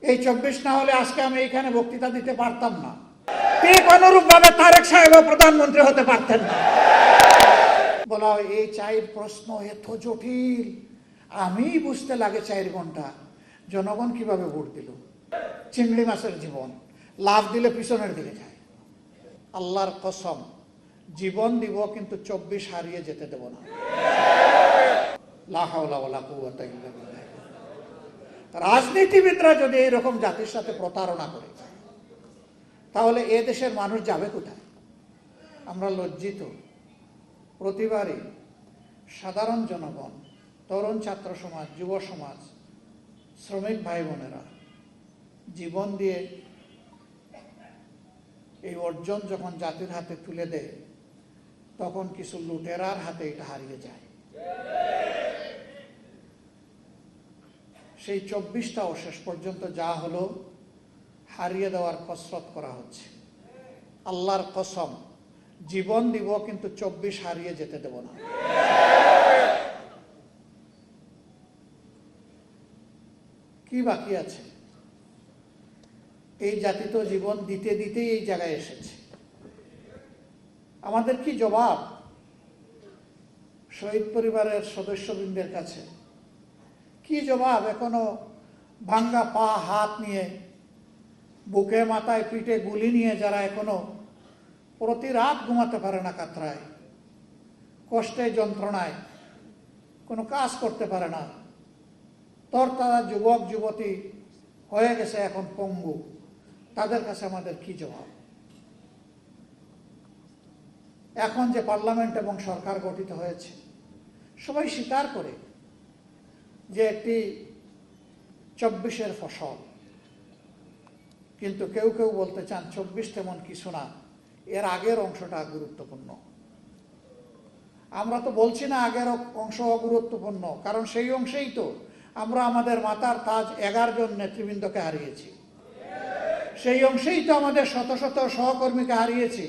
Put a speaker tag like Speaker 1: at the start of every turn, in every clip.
Speaker 1: এই 24 না হলে আজকে আমি এখানে বক্তৃতা দিতে পারতাম না। ঠিক অনুরূপভাবে তারেক সাহেবও প্রধানমন্ত্রী হতে পারতেন না। বলা হয় এই চায়ের প্রশ্ন এত জটিল, আমি বুঝতে লাগে 4 ঘন্টা, জনগণ কিভাবে ভোট দিল। চিংড়ি মাছের জীবন, লাভ দিলে পিছনের দিকে যায়। আল্লাহর কসম, জীবন দিব কিন্তু 24 হারিয়ে যেতে দেব না। লা হাওলা ওয়ালা কুওয়াতা ইল্লা বিল্লাহ। রাজনীতিবিদরা যদি এরকম জাতির সাথে প্রতারণা করে, তাহলে এ দেশের মানুষ যাবে কোথায়? আমরা লজ্জিত। প্রতিবারই সাধারণ জনগণ, তরুণ ছাত্র সমাজ, যুব সমাজ, শ্রমিক ভাই বোনেরা জীবন দিয়ে এই অর্জন যখন জাতির হাতে তুলে দেয়, তখন কিছু লুটেরার হাতে এটা হারিয়ে যায়। সেই 24টাও শেষ পর্যন্ত যা হলো, হারিয়ে দেওয়ার কসরত করা হচ্ছে। আল্লাহর কসম, জীবন দিব কিন্তু 24 হারিয়ে যেতে দেব না। কি বাকি আছে? এই জাতি তো জীবন দিতে দিতেই এই জায়গায় এসেছে। আমাদের কি জবাব শহীদ পরিবারের সদস্যবৃন্দের কাছে? কি জবাব এখনো ভাঙ্গা পা হাত নিয়ে, বুকে মাথায় পিঠে গুলি নিয়ে যারা এখনো প্রতি রাত ঘুমাতে পারে না, কাতরায়, কষ্টে যন্ত্রণায়, কোনো কাজ করতে পারে না, তারা যুবক যুবতী হয়ে গেছে এখন পঙ্গু, তাদের কাছে আমাদের কি জবাব? এখন যে পার্লামেন্ট এবং সরকার গঠিত হয়েছে, সবাই স্বীকার করে যে একটি 24-এর ফসল, কিন্তু কেউ কেউ বলতে চান 24 তেমন কিছু না, এর আগের অংশটা গুরুত্বপূর্ণ। আমরা তো বলছি না আগের অংশ অগুরুত্বপূর্ণ, কারণ সেই অংশেই তো আমরা আমাদের মাতার তাজ 11 জন নেতৃবৃন্দকে হারিয়েছি। সেই অংশেই তো আমাদের শত শত সহকর্মীকে হারিয়েছি।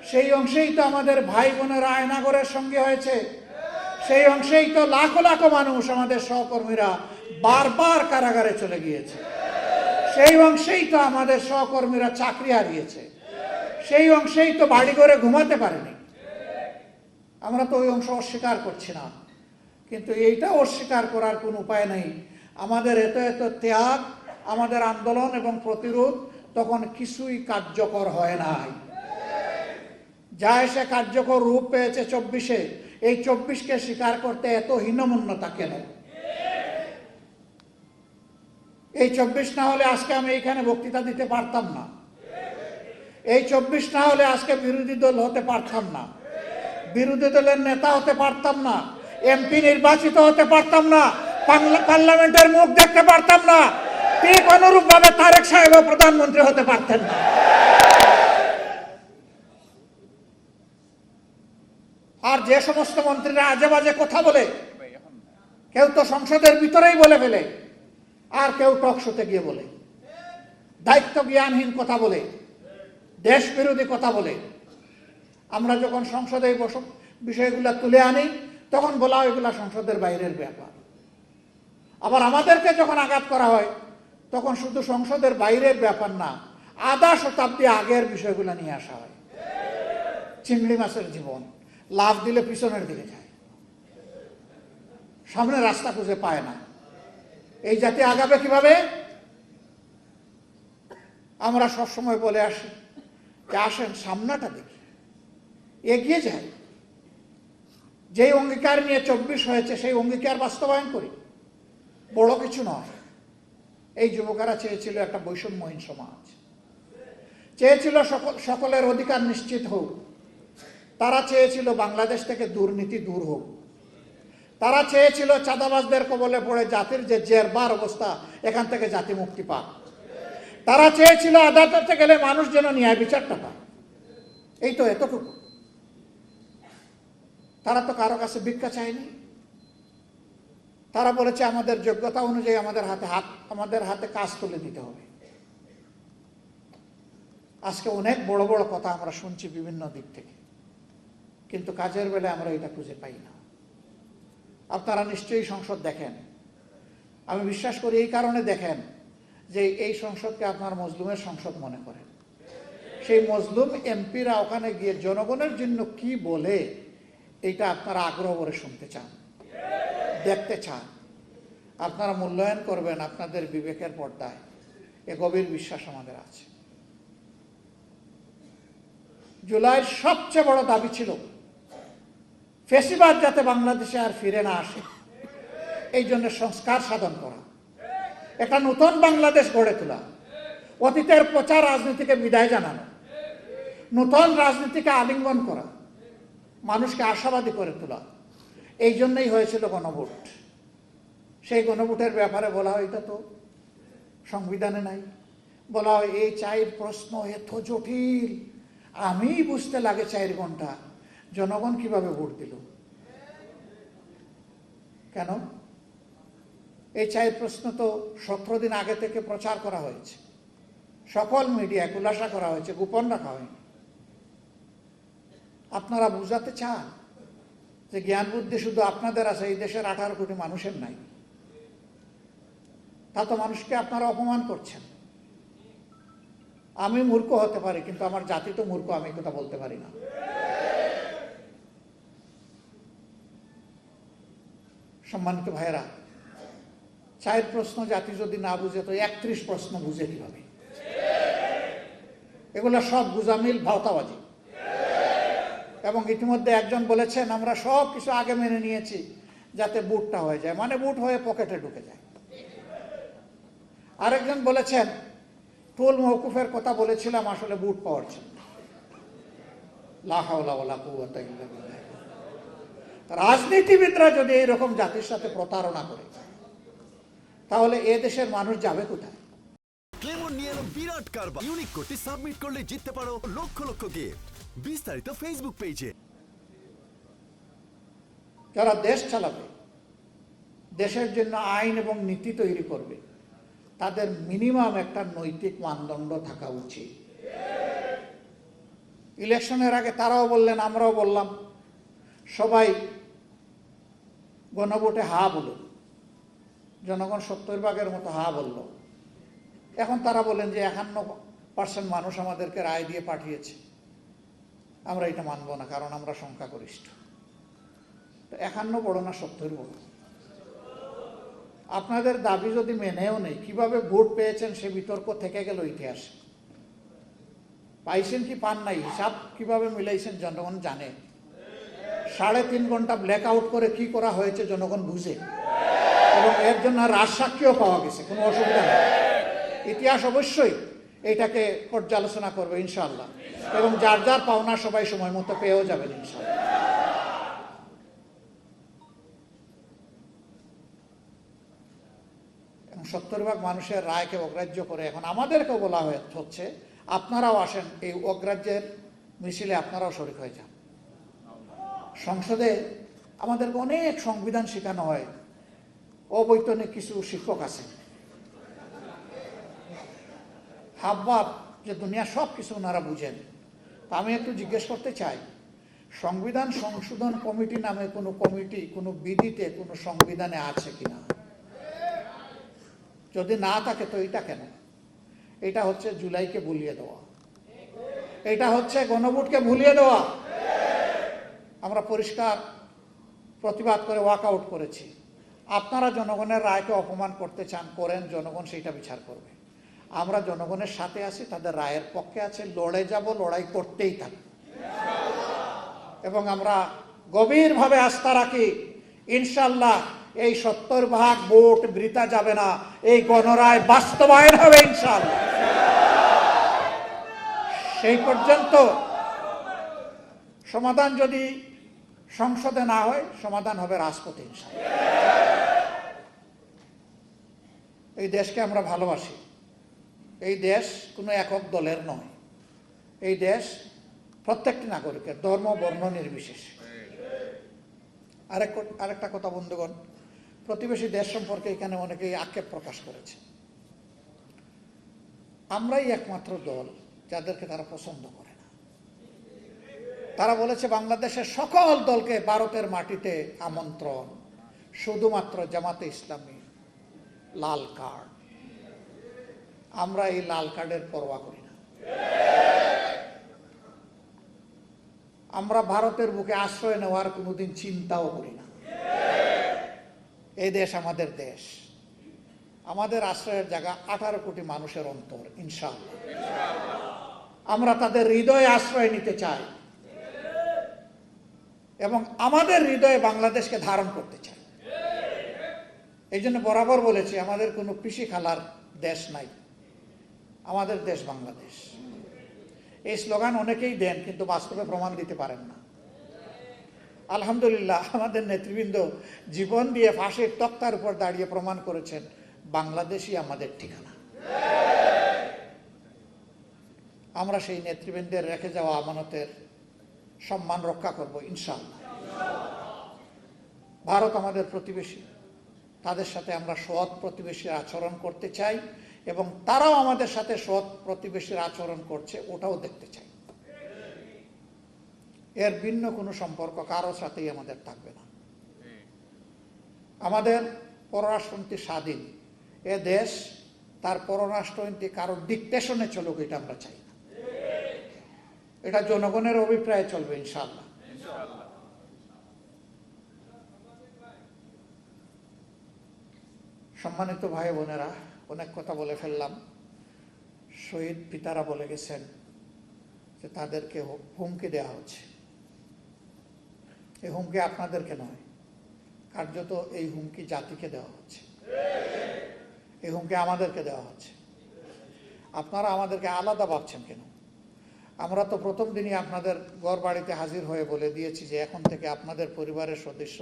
Speaker 1: সেই অংশেই তো আমাদের ভাই বোনেরা আয়নাগরের সঙ্গে হয়েছে। সেই অংশেই তো লাখো লাখো মানুষ, আমাদের সহকর্মীরা বারবার কারাগারে চলে গিয়েছে। সেই অংশেই তো আমাদের সহকর্মীরা চাকরি হারিয়েছে। সেই অংশেই তো বাড়ি ঘরে ঘুমাতে পারেনি। আমরা তো ওই অংশ অস্বীকার করছি না, কিন্তু এইটা অস্বীকার করার কোনো উপায় নেই। আমাদের এত এত ত্যাগ, আমাদের আন্দোলন এবং প্রতিরোধ তখন কিছুই কার্যকর হয় নাই। যা এসে কার্যকর রূপ পেয়েছে 24-এ, এই 24কে স্বীকার করতে এত হীনমন্যতা কেন? এই 24 না হলে আজকে আমি এখানে বক্তৃতা দিতে পারতাম না। এই 24 না হলে আজকে বিরোধী দল হতে পারতাম না, বিরোধী দলের নেতা হতে পারতাম না, এমপি নির্বাচিত হতে পারতাম না, পার্লামেন্টের মুখ দেখতে পারতাম না। ঠিক অনুরূপভাবে তারেক সাহেবও প্রধানমন্ত্রী হতে পারতেন না। আর যে সমস্ত মন্ত্রীরা আজে বাজে কথা বলে, কেউ তো সংসদের ভিতরেই বলে ফেলে, আর কেউ টক শোতে গিয়ে বলে, দায়িত্ব জ্ঞানহীন কথা বলে, দেশ বিরোধী কথা বলে। আমরা যখন সংসদে এই বিষয়গুলো তুলে আনি, তখন বলা হয় এগুলা সংসদের বাইরের ব্যাপার। আবার আমাদেরকে যখন আঘাত করা হয়, তখন শুধু সংসদের বাইরের ব্যাপার না, আধা শতাব্দী আগের বিষয়গুলো নিয়ে আসা হয়। চিংড়ি মাছের জীবন, লাভ দিলে পিছনের দিকে যায়, সামনে রাস্তা খুঁজে পায় না। এই জাতি আগাবে কিভাবে? আমরা সবসময় বলে আসি যে আসেন সামনাটা দেখি, এগিয়ে যাই। যেই অঙ্গীকার নিয়ে 24 হয়েছে, সেই অঙ্গীকার বাস্তবায়ন করি। বড় কিছু নয়। এই যুবকেরা চেয়েছিল একটা বৈষম্যহীন সমাজ, চেয়েছিল সকলের অধিকার নিশ্চিত হোক। তারা চেয়েছিল বাংলাদেশ থেকে দুর্নীতি দূর হোক। তারা চেয়েছিল চাঁদাবাজদের কবলে পড়ে জাতির যে জেরবার অবস্থা, এখান থেকে জাতি মুক্তি পাক। তারা চেয়েছিল আদালতে গেলে মানুষ যেন ন্যায় বিচারটা পায়। এই তো এতটুকু। তারা তো কারো কাছে ভিক্ষা চায়নি। তারা বলেছে আমাদের যোগ্যতা অনুযায়ী আমাদের হাতে কাজ তুলে দিতে হবে। আজকে অনেক বড় বড় কথা আমরা শুনছি বিভিন্ন দিক থেকে, কিন্তু কাজের বেলায় আমরা এটা খুঁজে পাই না। আপনারা নিশ্চয়ই সংসদ দেখেন, আমি বিশ্বাস করি এই কারণে দেখেন যে এই সংসদকে আপনার মজলুমের সংসদ মনে করেন। সেই মজলুম এমপিরা ওখানে গিয়ে জনগণের জন্য কি বলে এইটা আপনারা আগ্রহ করে শুনতে চান, দেখতে চান, আপনারা মূল্যায়ন করবেন আপনাদের বিবেকের পর্দায়। এ গভীর বিশ্বাস আমাদের আছে। জুলাইয়ের সবচেয়ে বড় দাবি ছিল ফ্যাসিবাদ যাতে বাংলাদেশে আর ফিরে না আসে, এই জন্য সংস্কার সাধন করা, একটা নতুন বাংলাদেশ গড়ে তোলা, অতীতের পচা রাজনীতিকে বিদায় জানানো, নতুন রাজনীতিকে আলিঙ্গন করা, মানুষকে আশাবাদী করে তোলা। এই জন্যই হয়েছিল গণভোট। সেই গণভোটের ব্যাপারে বলা হয় এটা তো সংবিধানে নাই। বলা হয় এই 4 প্রশ্ন এত জটিল, আমি বুঝতে লাগে 4 ঘন্টা, জনগণ কিভাবে ভোট দিল? কেন? এই 4 প্রশ্ন তো 17 দিন আগে থেকে প্রচার করা হয়েছে, সকল মিডিয়া খুলাসা করা হয়েছে, গোপন রাখা হয়নি। আপনারা বুঝাতে চান যে জ্ঞান বুদ্ধি শুধু আপনাদের আছে, এই দেশের 18 কোটি মানুষের নাই। তা তো মানুষকে আপনারা অপমান করছেন। আমি মূর্খ হতে পারি, কিন্তু আমার জাতি তো মূর্খ, আমি কথা বলতে পারি না। সম্মানিত ভাইয়েরা, 4 প্রশ্ন জাতি যদি না বুঝে তো 31 প্রশ্ন বুঝে কিভাবে? এগুলো সব গুজামিল, ভাওতাবাজি। এবং ইতিমধ্যে একজন বলেছেন আমরা সব কিছু আগে মেনে নিয়েছি যাতে বুটটা হয়ে যায়, মানে বুট হয়ে পকেটে ঢুকে যায়। আরেকজন বলেছেন টুল মওকুফের কথা বলেছিলাম, আসলে বুট পাওয়ার জন্য। লা হাওলা ওয়ালা কুওয়াতা ইল্লা বিল্লাহ। রাজনীতিবিদরা যদি এইরকম জাতির সাথে প্রতারণা করে তাহলে এ দেশের মানুষ যাবে কোথায়?
Speaker 2: ক্লেমন নিয়ে এলো বিরাট কারবার। ইউনিক কোডটি সাবমিট করলে জিততে পারো লক্ষ লক্ষ গিফট। বিস্তারিত ফেসবুক পেজে।
Speaker 1: যারা দেশ চালাবে, দেশের জন্য আইন এবং নীতি তৈরি করবে, তাদের মিনিমাম একটা নৈতিক মানদণ্ড থাকা উচিত। ইলেকশনের আগে তারাও বললেন, আমরাও বললাম, সবাই গণভোটে হা বলুন। জনগণ 70% মতো হা বলল। এখন তারা বলেন যে 51% মানুষ আমাদেরকে রায় দিয়ে পাঠিয়েছে, আমরা এটা মানব না, কারণ আমরা সংখ্যাগরিষ্ঠ। তো 51 বড় না 70 বড়? আপনাদের দাবি যদি মেনেও নেই, কিভাবে ভোট পেয়েছেন সে বিতর্ক থেকে গেল ইতিহাসে। পাইছেন কি পান নাই, হিসাব কিভাবে মিলাইছেন জনগণ জানে। 3.5 ঘন্টা ব্ল্যাক আউট করে কি করা হয়েছে জনগণ বুঝে, এবং এর জন্য রাজসাক্ষীও পাওয়া গেছে, কোনো অসুবিধা নেই। ইতিহাস অবশ্যই এইটাকে পর্যালোচনা করবে ইনশাআল্লাহ, এবং যার যার পাওনা সবাই সময় মতো পেয়েও যাবেন ইনশাআল্লাহ। এবং 70% মানুষের রায়কে অগ্রাহ্য করে এখন আমাদেরকেও বলা হচ্ছে আপনারাও আসেন, এই অগ্রাহ্যের মিছিলে আপনারাও শরীক হয়ে যান। সংসদে আমাদেরকে অনেক সংবিধান শেখানো হয়, অবৈতনিক কিছু শিক্ষক আছে, হাবভাব যে দুনিয়া সব কিছু ওনারা বুঝেন। তা আমি একটু জিজ্ঞেস করতে চাই, সংবিধান সংশোধন কমিটি নামে কোনো কমিটি কোনো বিধিতে কোনো সংবিধানে আছে কিনা? যদি না থাকে তো এটা কেন? এটা হচ্ছে জুলাইকে ভুলিয়ে দেওয়া, এটা হচ্ছে গণভোটকে ভুলিয়ে দেওয়া। আমরা পরিষ্কার প্রতিবাদ করে ওয়াকআউট করেছি। আপনারা জনগণের রায়কে অপমান করতে চান, করেন, জনগণ সেইটা বিচার করবে। আমরা জনগণের সাথে আছি, তাদের রায়ের পক্ষে আছে, লড়ে যাব, লড়াই করতেই থাকব। এবং আমরা গভীরভাবে আস্থা রাখি ইনশাআল্লাহ এই 70% ভোট বৃথা যাবে না, এই গণরায় বাস্তবায়ন হবে ইনশাআল্লাহ। সেই পর্যন্ত সমাধান যদি সংসদে না হয়, সমাধান হবে রাজপথে ইনশাআল্লাহ। এই দেশকে আমরা ভালোবাসি। এই দেশ কোনো একক দলের নয়। এই দেশ প্রত্যেকটি নাগরিকের, ধর্ম বর্ণ নির্বিশেষে। আরেকটা কথা বন্ধুগণ, প্রতিবেশী দেশ সম্পর্কে এখানে অনেকেই আক্ষেপ প্রকাশ করেছে। আমরাই একমাত্র দল যাদেরকে তারা পছন্দ করে না। তারা বলেছে বাংলাদেশের সকল দলকে ভারতের মাটিতে আমন্ত্রণ, শুধুমাত্র জামাতে ইসলামী লাল কার্ড। আমরা এই লাল কার্ডের পরোয়া করি না। আমরা ভারতের বুকে আশ্রয় নেওয়ার কোনোদিন চিন্তাও করি না। এই দেশ আমাদের দেশ, আমাদের আশ্রয়ের জায়গা 18 কোটি মানুষের অন্তর, ইনশাআল্লাহ। আমরা তাদের হৃদয়ে আশ্রয় নিতে চাই এবং আমাদের হৃদয়ে বাংলাদেশকে ধারণ করতে চাই। এই জন্য বরাবর বলেছি, আমাদের কোনো পিসি খালার দেশ নাই, আমাদের দেশ বাংলাদেশ। এই স্লোগান অনেকেই দেন, কিন্তু বাস্তবে প্রমাণ দিতে পারেন না। আলহামদুলিল্লাহ, আমাদের নেতৃবৃন্দ জীবন দিয়ে ফাঁসির তক্তার উপর দাঁড়িয়ে প্রমাণ করেছেন বাংলাদেশই আমাদের ঠিকানা। আমরা সেই নেতৃবৃন্দের রেখে যাওয়া আমানতের সম্মান রক্ষা করব ইনশাআল্লাহ। ভারত আমাদের প্রতিবেশী, তাদের সাথে আমরা সৎ প্রতিবেশীর আচরণ করতে চাই এবং তারাও আমাদের সাথে সৎ প্রতিবেশীর আচরণ করছে, ওটাও দেখতে চাই। এর ভিন্ন কোনো সম্পর্ক কারো সাথেই আমাদের থাকবে না। আমাদের পররাষ্ট্রনীতি স্বাধীন, এ দেশ তার পররাষ্ট্রনীতি কারো ডিকটেশনে চলুক, এটা আমরা চাই না। এটা জনগণের অভিপ্রায়ে চলবে ইনশাআল্লাহ। সম্মানিত ভাই বোনেরা, অনেক কথা বলে ফেললাম। শহীদ পিতারা বলে গেছেন যে তাদেরকে হুমকি দেওয়া হচ্ছে। এই হুমকি আপনাদেরকে নয়, কার্যত এই হুমকি জাতিকে দেওয়া হচ্ছে, এই হুমকি আমাদেরকে দেওয়া হচ্ছে। আপনারা আমাদেরকে আলাদা ভাবছেন কেন? আমরা তো প্রথম দিনই আপনাদের ঘর বাড়িতে হাজির হয়ে বলে দিয়েছি যে এখন থেকে আপনাদের পরিবারের সদস্য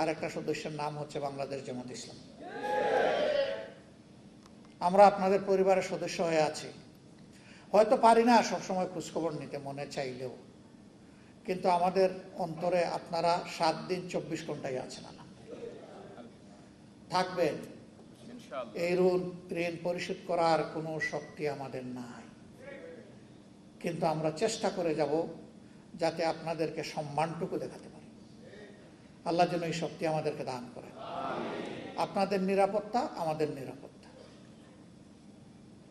Speaker 1: আর একটা সদস্যের নাম হচ্ছে বাংলাদেশ জামাত ইসলাম। আমরা আপনাদের পরিবারের সদস্য হয়ে আছি। হয়তো পারি না সবসময় খোঁজখবর নিতে, মনে চাইলেও, কিন্তু আমাদের অন্তরে আপনারা 7 দিন 24 ঘন্টায় আছেন, থাকবেন। এই ঋণ পরিশোধ করার কোনো শক্তি আমাদের নাই, কিন্তু আমরা চেষ্টা করে যাব যাতে আপনাদেরকে সম্মানটুকু দেখাতে পারি। আল্লাহ যেন এই শক্তি আমাদেরকে দান করেন। আপনাদের নিরাপত্তা আমাদের নিরাপত্তা।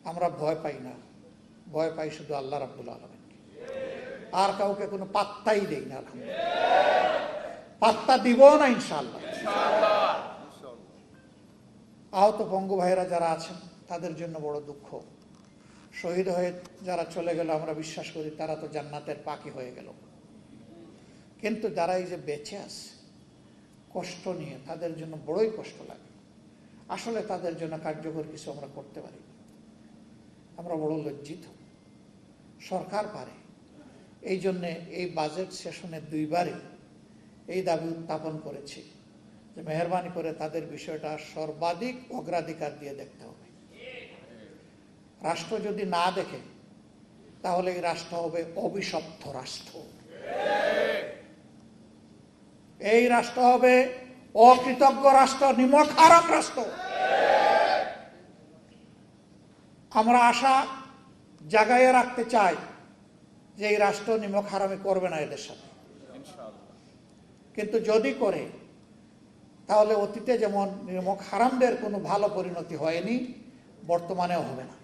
Speaker 1: আমরা ভয় পাই না, ভয় পাই শুধু আল্লাহ রাব্বুল আলামিনকে। আর কাউকে কোনো পাত্তাই দেই না, পাত্তা দিব না ইনশাআল্লাহ। আহত পঙ্গু ভাইয়েরা যারা আছেন তাদের জন্য বড় দুঃখ। শহীদ হয়ে যারা চলে গেল, আমরা বিশ্বাস করি তারা তো জান্নাতের পাখি হয়ে গেল, কিন্তু যারা এই যে বেঁচে আছে কষ্ট নিয়ে, তাদের জন্য বড়ই কষ্ট লাগে। আসলে তাদের জন্য কার্যকর কিছু আমরা করতে পারি। আমরা বড় লজ্জিত। সরকার পারে, এই জন্যে এই বাজেট সেশনে 2 বারই এই দাবি উত্থাপন করেছি যে মেহরবানি করে তাদের বিষয়টা সর্বাধিক অগ্রাধিকার দিয়ে দেখতে হবে। রাষ্ট্র যদি না দেখে তাহলে এই রাষ্ট্র হবে অভিশপ্ত রাষ্ট্র, এই রাষ্ট্র হবে অকৃতজ্ঞ রাষ্ট্র, নিমক হারাম রাষ্ট্র। আমরা আশা জাগাইয়ে রাখতে চাই যে এই রাষ্ট্র নিমক হারামি করবে না এদের সাথে, কিন্তু যদি করে তাহলে অতীতে যেমন নিমক হারামদের কোনো ভালো পরিণতি হয়নি, বর্তমানেও হবে না।